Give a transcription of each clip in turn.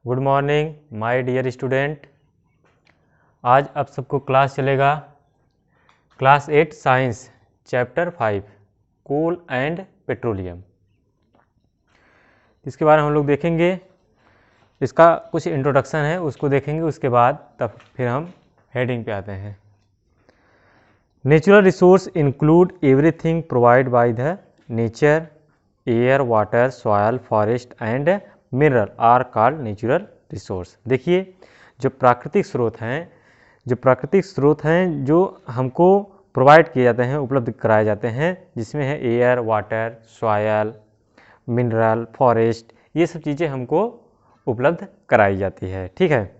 Good morning my dear student. आज आप सबको क्लास चलेगा class 8 science chapter 5 coal and petroleum. इसके बारे में हम लोग देखेंगे, इसका कुछ इंट्रोडक्शन है उसको देखेंगे, उसके बाद तब फिर हम हेडिंग पे आते हैं। Natural resource include everything provide by the nature, air, water, soil, forest and mineral are called natural resource. देखिए, जो प्राकृतिक स्रोत हैं जो हमको प्रोवाइड किए जाते हैं, उपलब्ध कराए जाते हैं, जिसमें है air, water, soil, mineral, forest, ये सब चीज़ें हमको उपलब्ध कराई जाती है। ठीक है।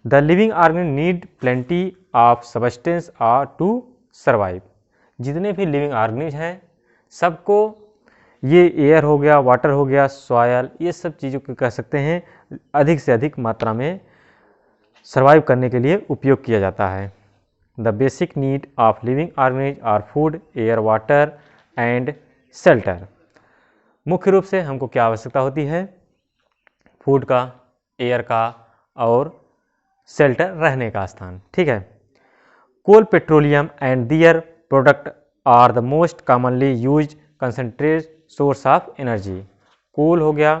The living organism need plenty of substance are to survive. जितने भी लिविंग ऑर्गेनिज्म हैं सबको ये एयर हो गया, वाटर हो गया, सॉयल, ये सब चीज़ों को कह सकते हैं अधिक से अधिक मात्रा में सर्वाइव करने के लिए उपयोग किया जाता है। The basic need of living organism are food, air, water and shelter. मुख्य रूप से हमको क्या आवश्यकता होती है? फूड का, एयर का और शेल्टर, रहने का स्थान। ठीक है। Coal, petroleum and their product are the most commonly used concentrate source of energy. Coal हो गया,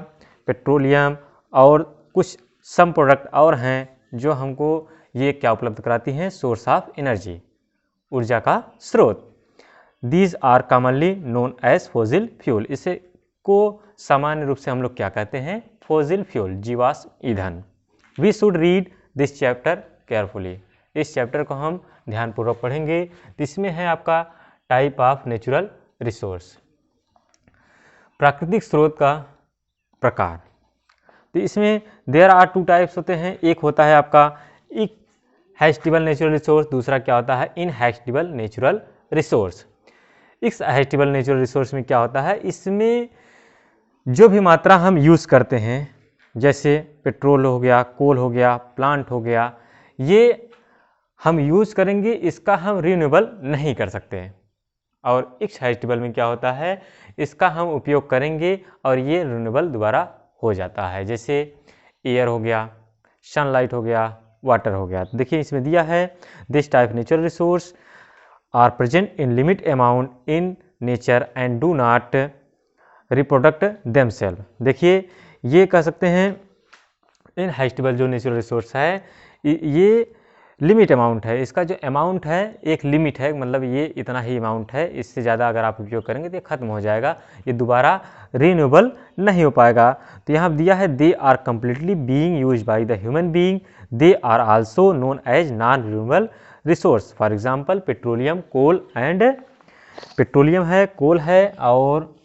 पेट्रोलियम और कुछ सम प्रोडक्ट और हैं जो हमको ये क्या उपलब्ध कराती हैं? सोर्स ऑफ एनर्जी, ऊर्जा का स्रोत। These are commonly known as fossil fuel. इसे को सामान्य रूप से हम लोग क्या कहते हैं? फॉसिल फ्यूल, जीवाश्म ईंधन। We should read this chapter carefully. इस चैप्टर को हम ध्यानपूर्वक पढ़ेंगे। इसमें है आपका टाइप ऑफ नेचुरल रिसोर्स, प्राकृतिक स्रोत का प्रकार। तो इसमें देयर आर टू टाइप्स होते हैं। एक होता है आपका इनहैबिटेबल नेचुरल रिसोर्स, दूसरा क्या होता है? इनहैबिटेबल नेचुरल रिसोर्स। इनहैबिटेबल नेचुरल रिसोर्स में क्या होता है? इसमें जो भी मात्रा हम यूज़ करते हैं, जैसे पेट्रोल हो गया, कोल हो गया, प्लांट हो गया, ये हम यूज़ करेंगे, इसका हम रिन्यूएबल नहीं कर सकते। और इनहैबिटेबल में क्या होता है? इसका हम उपयोग करेंगे और ये रिन्यूएबल दोबारा हो जाता है। जैसे एयर हो गया, सनलाइट हो गया, वाटर हो गया। देखिए इसमें दिया है, this type natural resource are present in limit amount in nature and do not reproduct themself. देखिए ये कह सकते हैं इनहैबिटेबल जो नेचुरल रिसोर्स है ये लिमिट अमाउंट है, इसका जो अमाउंट है एक लिमिट है, मतलब ये इतना ही अमाउंट है, इससे ज़्यादा अगर आप उपयोग करेंगे तो ये खत्म हो जाएगा, ये दोबारा रिन्यूएबल नहीं हो पाएगा। तो यहाँ दिया है they are completely being used by the human being, they are also known as non renewable resource. For example petroleum, coal and petroleum है, कोल है और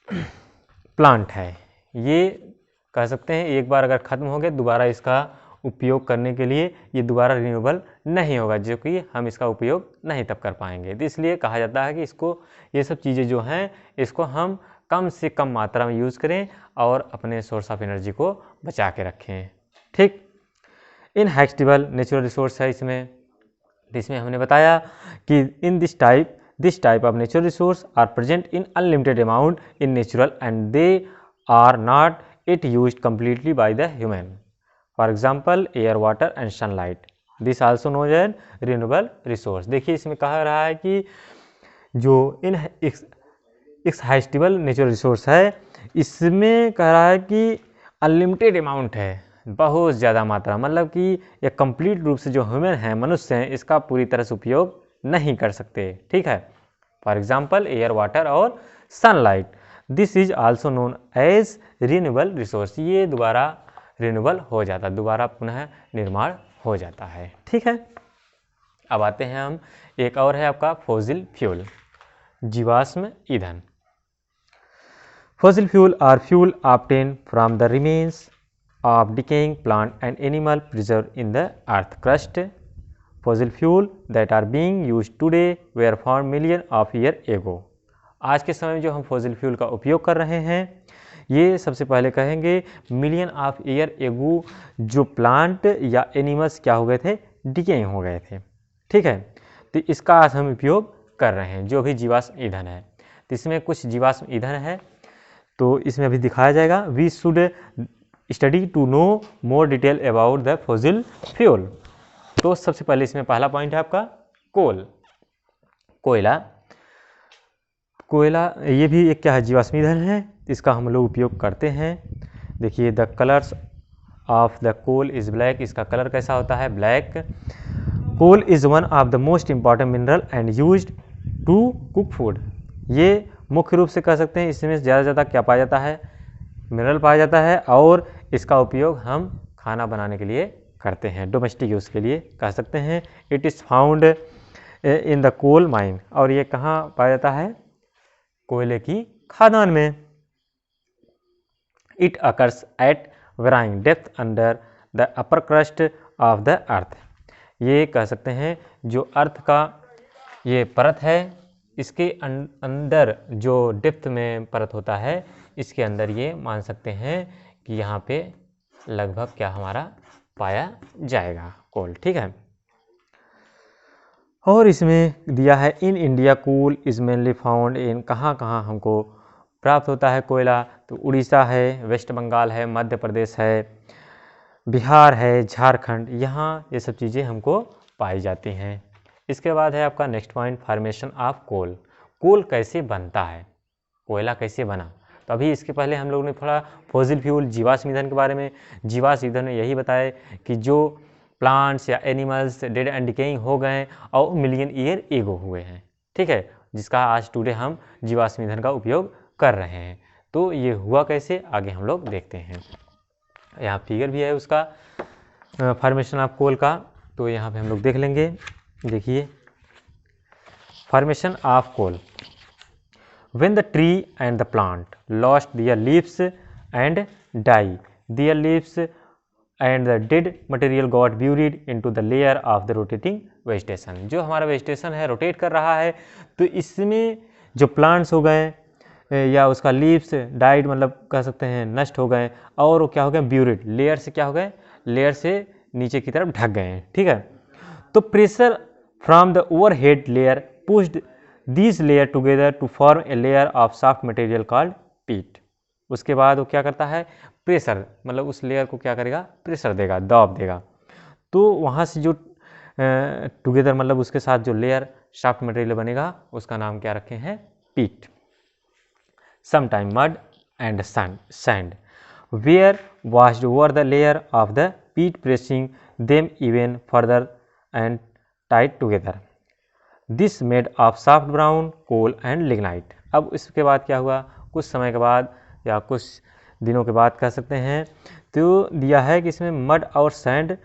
प्लांट है। ये कह सकते हैं एक बार अगर ख़त्म हो गए दोबारा इसका उपयोग करने के लिए ये दोबारा रिन्यूएबल नहीं होगा, जो कि हम इसका उपयोग नहीं तब कर पाएंगे। तो इसलिए कहा जाता है कि इसको, ये सब चीज़ें जो हैं इसको हम कम से कम मात्रा में यूज़ करें और अपने सोर्स ऑफ एनर्जी को बचा के रखें। ठीक। इनहैबिटेबल नेचुरल रिसोर्स है इसमें हमने बताया कि in this type of natural resource are present in unlimited amount in natural and they are not it used completely by the human. For example air, water and sunlight, this also known as renewable resource. देखिए इसमें कहा रहा है कि जो इनहैबिटेबल natural resource है इसमें कह रहा है कि अनलिमिटेड अमाउंट है, बहुत ज़्यादा मात्रा, मतलब कि ये कंप्लीट रूप से जो ह्यूमन हैं, मनुष्य हैं, इसका पूरी तरह से उपयोग नहीं कर सकते। ठीक है। फॉर एग्जाम्पल एयर, वाटर और sunlight, this is also known as renewable resource. ये दोबारा रिन्यूएबल हो जाता है, दोबारा पुनः निर्माण हो जाता है। ठीक है। अब आते हैं हम, एक और है आपका फॉसिल फ्यूल, जीवाश्म ईंधन। Fossil fuel are fuel obtain from the remains of decaying plant and animal preserve in the earth crust. Fossil fuel that are being used today were form million of year ago. आज के समय में जो हम fossil fuel का उपयोग कर रहे हैं ये सबसे पहले कहेंगे मिलियन ऑफ ईयर एगो जो प्लांट या एनिमल्स क्या हो गए थे? डिकेइंग हो गए थे। ठीक है। तो इसका आज हम उपयोग कर रहे हैं, जो भी जीवाश्म ईंधन है। तो इसमें कुछ जीवाश्म ईंधन है तो इसमें अभी दिखाया जाएगा। We should study to know more detail about the fossil fuel. तो सबसे पहले इसमें पहला पॉइंट है आपका कोल, कोयला। कोयला ये भी एक क्या है, जीवाश्म ईंधन है, इसका हम लोग उपयोग करते हैं। देखिए the colours of the coal is black, इसका कलर कैसा होता है, black. Coal is one of the most important mineral and used to cook food. ये मुख्य रूप से कह सकते हैं इसमें ज़्यादा से ज़्यादा क्या पाया जाता है, मिनरल पाया जाता है, और इसका उपयोग हम खाना बनाने के लिए करते हैं, डोमेस्टिक यूज़ के लिए कह सकते हैं। It is found in the coal mine, और ये कहाँ पाया जाता है, कोयले की खादान में। It occurs at varying depth under the upper crust of the earth. ये कह सकते हैं जो अर्थ का ये परत है, इसके अंदर जो डेप्थ में परत होता है, इसके अंदर ये मान सकते हैं कि यहाँ पे लगभग क्या हमारा पाया जाएगा कोल, ठीक है। और इसमें दिया है in India coal is mainly found in, कहाँ कहाँ हमको प्राप्त होता है कोयला, तो उड़ीसा है, वेस्ट बंगाल है, मध्य प्रदेश है, बिहार है, झारखंड, यहाँ ये सब चीज़ें हमको पाई जाती हैं। इसके बाद है आपका next point formation of coal. Coal कैसे बनता है, कोयला कैसे बना। तो अभी इसके पहले हम लोगों ने थोड़ा फॉसिल फ्यूल जीवाश्म ईंधन के बारे में, जीवाश्म ईंधन में यही बताया कि जो प्लांट्स या एनिमल्स डेड एंड डिकेइंग हो गए और मिलियन ईयर एगो हुए हैं, ठीक है, जिसका आज टुडे हम जीवाश्म ईंधन का उपयोग कर रहे हैं। तो ये हुआ कैसे, आगे हम लोग देखते हैं। यहाँ फिगर भी है उसका फॉर्मेशन ऑफ कोल का, तो यहाँ पे हम लोग देख लेंगे। देखिए formation of coal, when the tree and the plant lost their leaves and die, their leaves and the dead material got buried into the layer of the rotating vegetation। जो हमारा वेजिटेशन है रोटेट कर रहा है, तो इसमें जो plants हो गए या उसका लीव्स डाइड मतलब कह सकते हैं नष्ट हो गए, और वो क्या हो गए, ब्यूरिड, लेयर से क्या हो गए, लेयर से नीचे की तरफ ढक गए हैं, ठीक है। तो pressure from the overhead layer pushed this layer together to form a layer of soft material called peat. उसके बाद वो क्या करता है, प्रेशर मतलब उस लेयर को क्या करेगा, प्रेशर देगा, दबाव देगा, तो वहाँ से जो टुगेदर मतलब उसके साथ जो लेयर सॉफ्ट मटेरियल बनेगा, उसका नाम क्या रखे हैं, peat. Sometime mud and sand were washed over the layer of the peat, pressing them even further and tied together. This made of soft brown coal and lignite। अब इसके बाद क्या हुआ, कुछ समय के बाद या कुछ दिनों के बाद कह सकते हैं, तो दिया है कि इसमें मड और सैंड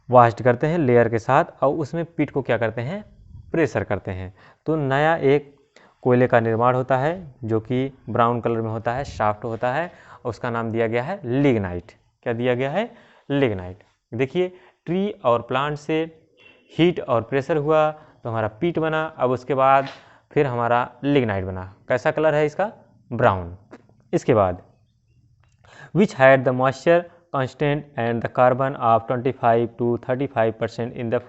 वाश्ड करते हैं लेयर के साथ, और उसमें पीट को क्या करते हैं, प्रेशर करते हैं, तो नया एक कोयले का निर्माण होता है जो कि ब्राउन कलर में होता है, सॉफ्ट होता है, उसका नाम दिया गया है लिग्नाइट। क्या दिया गया है, लिग्नाइट। देखिए ट्री और प्लांट से हीट और प्रेशर हुआ तो हमारा पीट बना, अब उसके बाद फिर हमारा लिग्नाइट बना। कैसा कलर है इसका, ब्राउन। इसके बाद which had the moisture constant and the carbon of 25 to 35% in the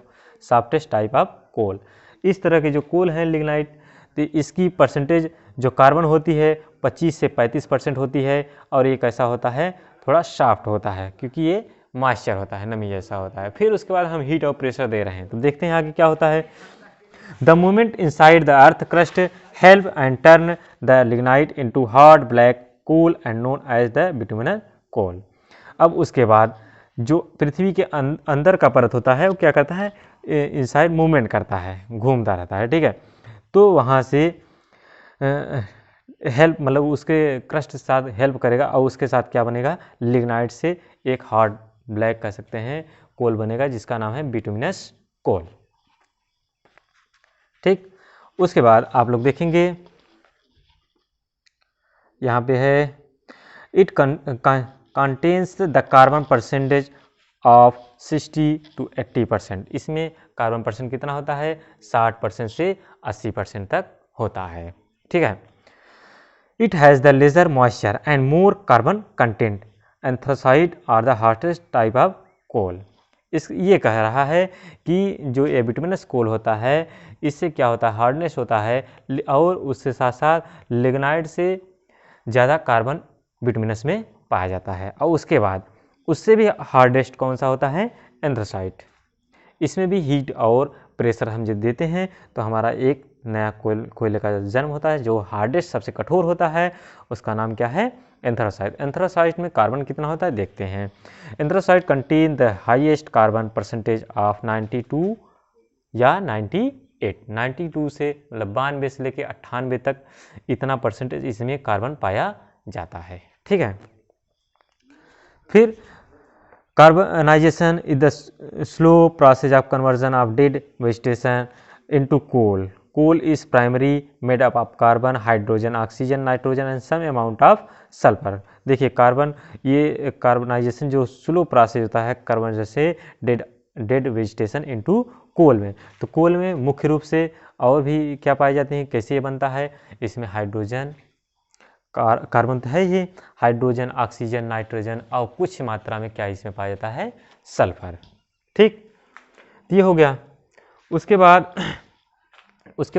softest type of coal. इस तरह के जो कोल हैं लिग्नाइट, तो इसकी परसेंटेज जो कार्बन होती है 25 से 35% होती है, और ये कैसा होता है, थोड़ा सॉफ्ट होता है, क्योंकि ये मॉइस्चर होता है, नमी जैसा होता है। फिर उसके बाद हम हीट और प्रेशर दे रहे हैं, तो देखते हैं आगे क्या होता है। The movement inside the earth crust help and turn the lignite into hard black coal and known as the bituminous coal. अब उसके बाद जो पृथ्वी के अंदर का परत होता है वो क्या करता है, इनसाइड मूवमेंट करता है, घूमता रहता है, ठीक है। तो वहाँ से हेल्प मतलब उसके क्रस्ट के साथ हेल्प करेगा, और उसके साथ क्या बनेगा, लिग्नाइट से एक हार्ड ब्लैक कह सकते हैं कोल बनेगा, जिसका नाम है बिटुमिनस कोल, ठीक। उसके बाद आप लोग देखेंगे यहाँ पे है it contains the carbon percentage of 60 to 80%। इसमें कार्बन परसेंट कितना होता है, 60% से 80% तक होता है, ठीक है। It has the lesser moisture and more carbon content, anthracite are the hardest type of coal. इस ये कह रहा है कि जो ये बिटुमिनस कोल होता है, इससे क्या होता है, हार्डनेस होता है, और उसके साथ साथ लिग्नाइट से ज़्यादा कार्बन बिटुमिनस में पाया जाता है। और उसके बाद उससे भी हार्डेस्ट कौन सा होता है? एंथ्रासाइट। इसमें भी हीट और प्रेशर हम जब देते हैं तो हमारा एक नया कोयले का जन्म होता है जो हार्डेस्ट सबसे कठोर होता है, उसका नाम क्या है? एंथ्रासाइट। एंथ्रासाइट में कार्बन कितना होता है देखते हैं। Anthracite contain the highest carbon percentage of 92 या 98। 92 से मतलब 92 से लेके 98 तक इतना परसेंटेज इसमें कार्बन पाया जाता है। ठीक है। फिर carbonization is the slow process of conversion of dead vegetation into coal. Coal is primary made up of carbon, hydrogen, oxygen, nitrogen and some amount of sulphur. देखिए कार्बन, ये कार्बनाइजेशन जो स्लो प्रोसेस होता है carbon जैसे dead vegetation into कोल में, तो कोल में मुख्य रूप से और भी क्या पाए जाते हैं, कैसे ये बनता है? इसमें हाइड्रोजन, कार्बन तो है ही, हाइड्रोजन, ऑक्सीजन, नाइट्रोजन और कुछ मात्रा में क्या इसमें पाया जाता है? सल्फर। ठीक, ये हो गया। उसके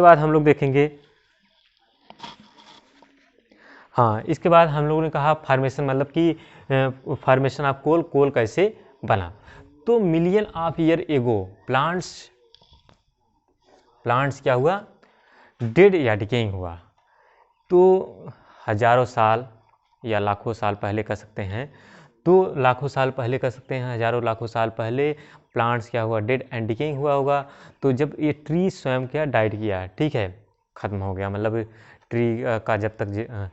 बाद हम लोग देखेंगे, हाँ इसके बाद हम लोगों ने कहा फार्मेशन, मतलब कि फार्मेशन ऑफ कोल, कोल कैसे बना। तो मिलियन ऑफ ईयर एगो प्लांट्स क्या हुआ? डेड या डिकेइंग हुआ। तो हजारों साल या लाखों साल पहले कह सकते हैं, तो लाखों साल पहले कह सकते हैं, हजारों लाखों साल पहले प्लांट्स क्या हुआ? डेड एंड डिकेइंग हुआ होगा। तो जब ये ट्री स्वयं क्या डाइड किया, ठीक है, ख़त्म हो गया, मतलब ट्री का जब तक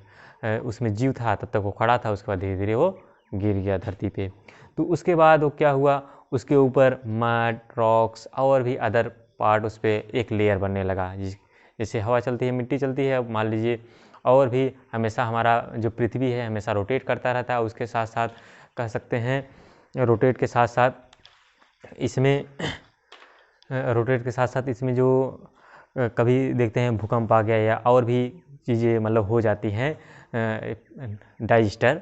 उसमें जीव था तब तक वो खड़ा था, उसके बाद धीरे धीरे वो गिर गया धरती पे। तो उसके बाद वो क्या हुआ? उसके ऊपर मड, रॉक्स और भी अदर पार्ट उस पर एक लेयर बनने लगा। जैसे हवा चलती है, मिट्टी चलती है, अब मान लीजिए, और भी हमेशा हमारा जो पृथ्वी है हमेशा रोटेट करता रहता है, उसके साथ साथ कह सकते हैं रोटेट के साथ साथ इसमें जो कभी देखते हैं भूकंप आ गया या और भी चीज़ें मतलब हो जाती हैं, डाइजेस्टर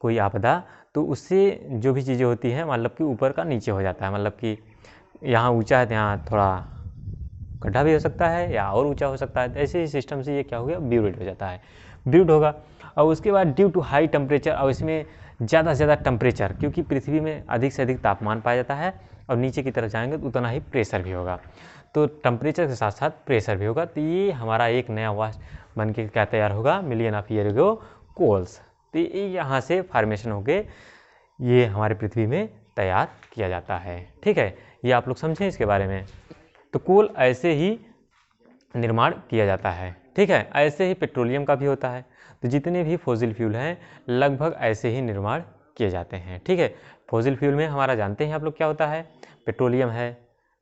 कोई आपदा, तो उससे जो भी चीज़ें होती हैं मतलब कि ऊपर का नीचे हो जाता है, मतलब कि यहाँ ऊंचा है तो यहाँ थोड़ा गड्ढा भी हो सकता है या और ऊंचा हो सकता है। ऐसे ही सिस्टम से ये क्या हो गया? ब्यूरिड हो जाता है, ब्यूड होगा। और उसके बाद ड्यू टू हाई टेम्परेचर, और इसमें ज़्यादा से ज़्यादा टेम्परेचर, क्योंकि पृथ्वी में अधिक से अधिक तापमान पाया जाता है और नीचे की तरफ जाएंगे तो उतना ही प्रेशर भी होगा, तो टेम्परेचर के साथ साथ प्रेशर भी होगा। तो ये हमारा एक नया वाष्प बन के क्या तैयार होगा? Million of year ago coals. तो ये यहाँ से फार्मेशन होके ये हमारे पृथ्वी में तैयार किया जाता है। ठीक है, ये आप लोग समझें इसके बारे में। तो कोल ऐसे ही निर्माण किया जाता है। ठीक है, ऐसे ही पेट्रोलियम का भी होता है। तो जितने भी फॉसिल फ्यूल हैं लगभग ऐसे ही निर्माण किए जाते हैं। ठीक है, फॉसिल फ्यूल में हमारा जानते हैं आप लोग क्या होता है? पेट्रोलियम है,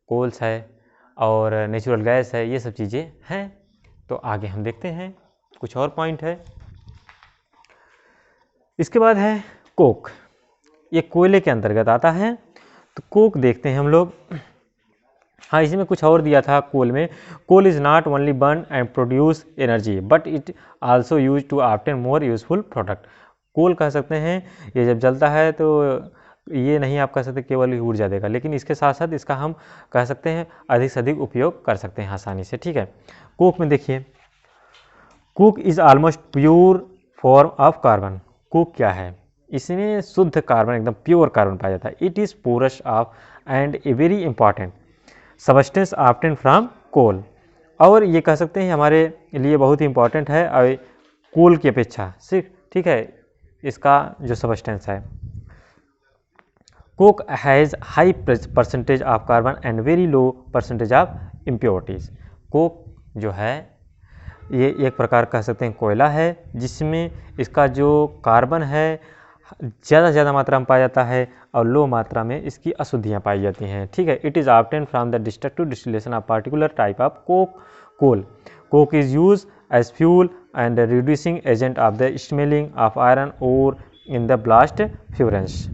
कोल्स है और नेचुरल गैस है, ये सब चीज़ें हैं। तो आगे हम देखते हैं कुछ और पॉइंट है। इसके बाद है कोक, ये कोयले के अंतर्गत आता है। तो कोक देखते हैं हम लोग। हाँ, इसमें कुछ और दिया था कोल में। Coal is not only burn and produce energy but it also use to obtain more useful product. Coal कह सकते हैं ये जब जलता है तो ये नहीं आप कह सकते केवल ऊर्जा देगा, लेकिन इसके साथ साथ इसका हम कह सकते हैं अधिक से अधिक उपयोग कर सकते हैं आसानी से। ठीक है, कोक में देखिए, Coke is almost pure form of carbon. Coke क्या है? इसमें शुद्ध कार्बन, एकदम प्योर कार्बन पाया जाता है। It is porous of and a very important substance obtain from coal. और ये कह सकते हैं हमारे लिए बहुत ही इंपॉर्टेंट है और कोल की अपेक्षा सिर्फ। ठीक है, इसका जो सबस्टेंस है। Coke has high percentage of carbon and very low percentage of impurities. Coke जो है ये एक प्रकार कह सकते हैं कोयला है, जिसमें इसका जो कार्बन है ज़्यादा से ज़्यादा मात्रा में पाया जाता है और लो मात्रा में इसकी अशुद्धियाँ पाई जाती हैं। ठीक है, it is obtain from the destructive distillation of particular type of coal. Coke is use as fuel and reducing agent of the smelting of iron ore in the blast furnace.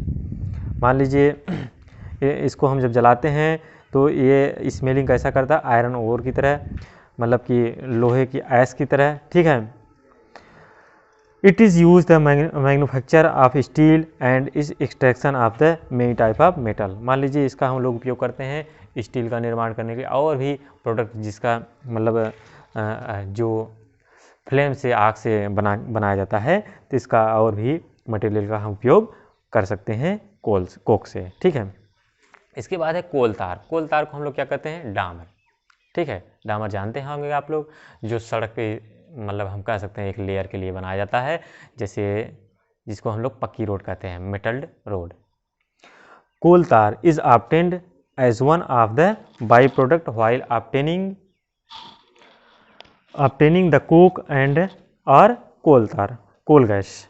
मान लीजिए इसको हम जब जलाते हैं तो ये स्मेलिंग कैसा करता है? आयरन ओर की तरह, मतलब कि लोहे की ऐश की तरह। ठीक है, it is use the manufacture of steel and is extraction of the many type of metal. मान लीजिए इसका हम लोग उपयोग करते हैं स्टील का निर्माण करने के लिए और भी प्रोडक्ट जिसका मतलब जो फ्लेम से, आग से बनाया जाता है, तो इसका और भी मटेरियल का हम उपयोग कर सकते हैं कोक से। ठीक है, इसके बाद है कोल तार। कोल तार को हम लोग क्या कहते हैं, डामर। ठीक है, डामर जानते होंगे आप लोग, जो सड़क पे मतलब हम कह सकते हैं एक लेयर के लिए बनाया जाता है, जैसे जिसको हम लोग पक्की रोड कहते हैं, metalled road. Coal tar is obtained as one of the by product while obtaining the coke and और कोल तार, कोल गैस।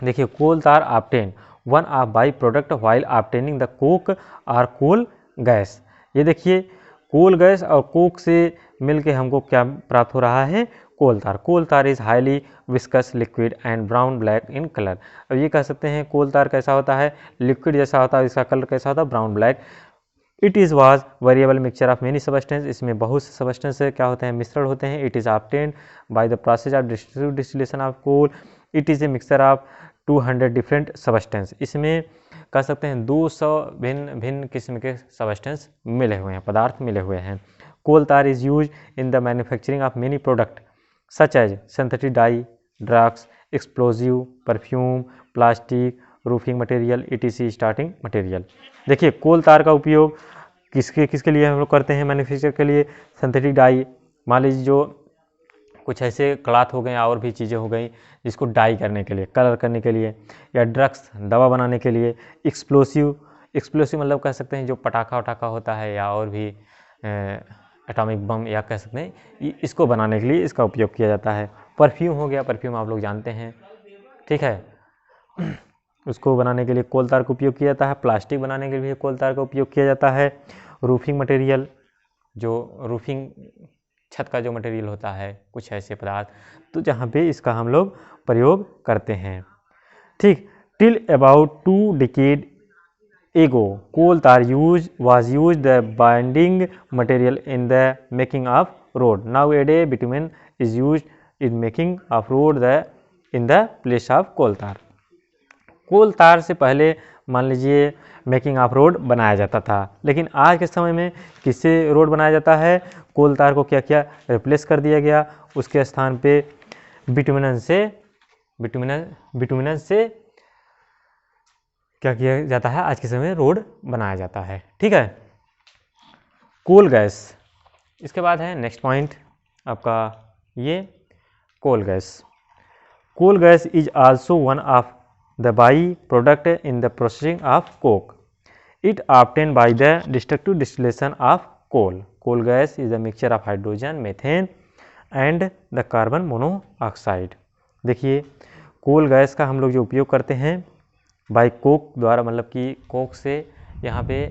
देखिए, coal tar obtain one of by product while obtaining the coke और coal gas. ये देखिए, कोल gas और Coke से मिलके हमको क्या प्राप्त हो रहा है, कोल tar. Coal tar is highly viscous liquid and brown black in colour. अब ये कह सकते हैं कोल तार कैसा होता है, लिक्विड जैसा होता है, इसका कलर कैसा होता है, brown black. It is was variable mixture of many substance, इसमें बहुत से सबस्टेंस क्या होते हैं, मिश्रण होते हैं। It is obtained by the process of distributive distillation of coal. It is a mixture of 200 different substance. इसमें कह सकते हैं 200 भिन्न भिन्न किस्म के सबस्टेंस मिले हुए हैं, पदार्थ मिले हुए हैं। Coal tar is use in the manufacturing of many product such as synthetic dye, drugs, explosive, perfume, plastic, roofing material, ETC starting material. देखिए, कोल तार का उपयोग किसके लिए हम लोग करते हैं, मैन्युफैक्चर के लिए। सिंथेटिक डाई, मान लीजिए जो कुछ ऐसे क्लॉथ हो गए और भी चीज़ें हो गई जिसको डाई करने के लिए, कलर करने के लिए, या ड्रग्स, दवा बनाने के लिए। एक्सप्लोसिव मतलब कह सकते हैं जो पटाखा वटाखा होता है, या और भी एटॉमिक बम, या कह सकते हैं इसको बनाने के लिए इसका उपयोग किया जाता है। परफ्यूम हो गया, परफ्यूम आप लोग जानते हैं, ठीक है, उसको बनाने के लिए कोल तार का उपयोग किया जाता है। प्लास्टिक बनाने के लिए कोल तार का उपयोग किया जाता है। रूफिंग मटेरियल, जो रूफिंग छत का जो मटेरियल होता है, कुछ ऐसे पदार्थ, तो जहाँ पे इसका हम लोग प्रयोग करते हैं। ठीक, till about 2 decades ago coal tar was used the binding material in the making of road. Nowadays bitumen is used in making of road in the place of coal tar. कोल तार से पहले मान लीजिए मेकिंग ऑफ रोड बनाया जाता था, लेकिन आज के समय में किससे रोड बनाया जाता है, कोल तार को क्या किया, रिप्लेस कर दिया गया। उसके स्थान पे बिटुमिनस से क्या किया जाता है, आज के समय में रोड बनाया जाता है। ठीक है, कोल गैस। इसके बाद है नेक्स्ट पॉइंट आपका ये coal gas. Coal gas is also one of the by-product in the processing of coke. It obtained by the destructive distillation of coal. Coal gas is a mixture of hydrogen, methane and the carbon monoxide. देखिए, कोल gas का हम लोग जो उपयोग करते हैं by Coke द्वारा, मतलब कि कोक से यहाँ पे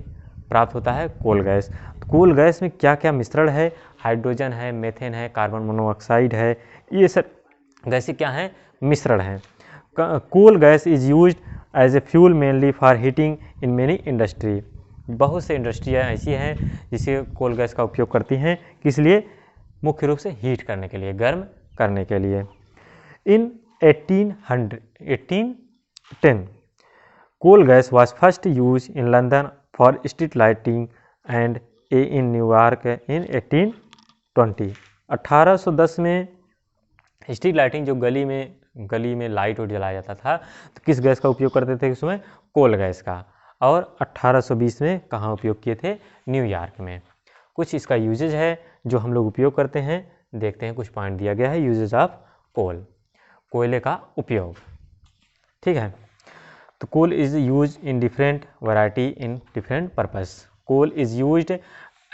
प्राप्त होता है कोल गैस। कोल गैस में क्या क्या मिश्रण है, हाइड्रोजन है, मेथेन है, कार्बन मोनोऑक्साइड है, ये सब गैसें क्या हैं, मिश्रण हैं। Coal gas is use as a fuel mainly for heating in many industry. बहुत से इंडस्ट्रियाँ ऐसी हैं जिसे कोल गैस का उपयोग करती हैं, किस लिए, मुख्य रूप से हीट करने के लिए, गर्म करने के लिए। In 1810 coal gas was first use in London for street lighting and in New York in 1820। 1810 में स्ट्रीट लाइटिंग, जो गली में लाइट उट जलाया जाता था, तो किस गैस का उपयोग करते थे उसमें, कोल गैस का। और 1820 में कहाँ उपयोग किए थे, न्यूयॉर्क में। कुछ इसका यूजेज है जो हम लोग उपयोग करते हैं, देखते हैं, कुछ पॉइंट दिया गया है। यूजेज ऑफ कोल, कोयले का उपयोग। ठीक है, तो coal is use in different variety in different purpose. Coal is used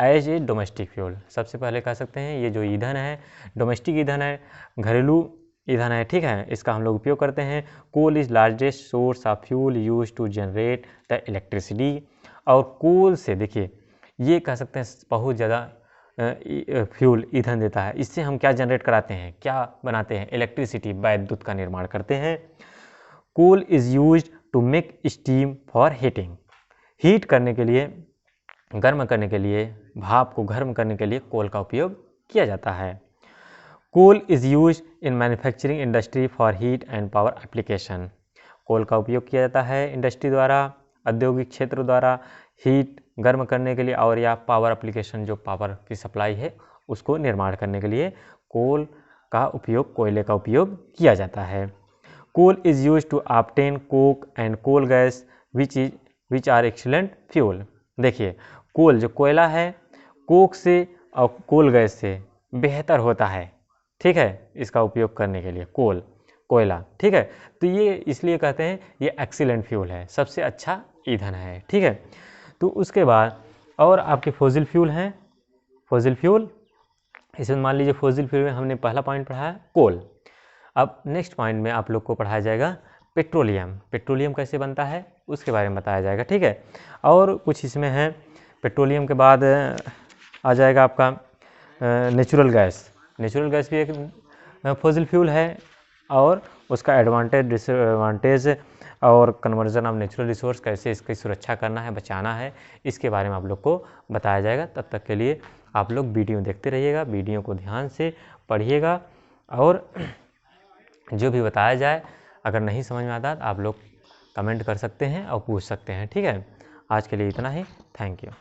as a domestic fuel. सबसे पहले कह सकते हैं ये जो ईंधन है, डोमेस्टिक ईंधन है, घरेलू ईंधन है। ठीक है, इसका हम लोग उपयोग करते हैं। Coal is largest source of fuel use to generate the electricity. और कोल से देखिए, ये कह सकते हैं बहुत ज़्यादा फ्यूल ईंधन देता है। इससे हम क्या जनरेट कराते हैं, क्या बनाते हैं, इलेक्ट्रिसिटी, विद्युत का निर्माण करते हैं। Coal is use to make steam for heating. Heat करने के लिए, गर्म करने के लिए, भाप को गर्म करने के लिए कोल का उपयोग किया जाता है। Coal is use in manufacturing industry for heat and power application. Coal का उपयोग किया जाता है इंडस्ट्री द्वारा, औद्योगिक क्षेत्र द्वारा, हीट गर्म करने के लिए, और या पावर एप्लीकेशन, जो पावर की सप्लाई है उसको निर्माण करने के लिए कोल का उपयोग, कोयले का उपयोग किया जाता है। Coal is use to obtain coke and coal gas which are excellent fuel. देखिए कोल जो कोयला है कोक से और कोल गैस से बेहतर होता है, ठीक है, इसका उपयोग करने के लिए कोयला, ठीक है। तो ये इसलिए कहते हैं ये एक्सीलेंट फ्यूल है, सबसे अच्छा ईंधन है, ठीक है। तो उसके बाद और आपके फॉसिल फ्यूल हैं, फॉसिल फ्यूल, इसमें मान लीजिए फॉसिल फ्यूल में हमने पहला पॉइंट पढ़ा है कोल। अब नेक्स्ट पॉइंट में आप लोग को पढ़ाया जाएगा पेट्रोलियम। पेट्रोलियम कैसे बनता है उसके बारे में बताया जाएगा, ठीक है। और कुछ इसमें है, पेट्रोलियम के बाद आ जाएगा आपका नेचुरल गैस। नेचुरल गैस भी एक फॉसिल फ्यूल है और उसका एडवांटेज डिसएडवांटेज और कन्वर्जन ऑफ नेचुरल रिसोर्स, कैसे इसकी सुरक्षा करना है, बचाना है, इसके बारे में आप लोग को बताया जाएगा। तब तक के लिए आप लोग वीडियो देखते रहिएगा, वीडियो को ध्यान से पढ़िएगा और जो भी बताया जाए अगर नहीं समझ में आता आप लोग कमेंट कर सकते हैं और पूछ सकते हैं, ठीक है। आज के लिए इतना ही, थैंक यू।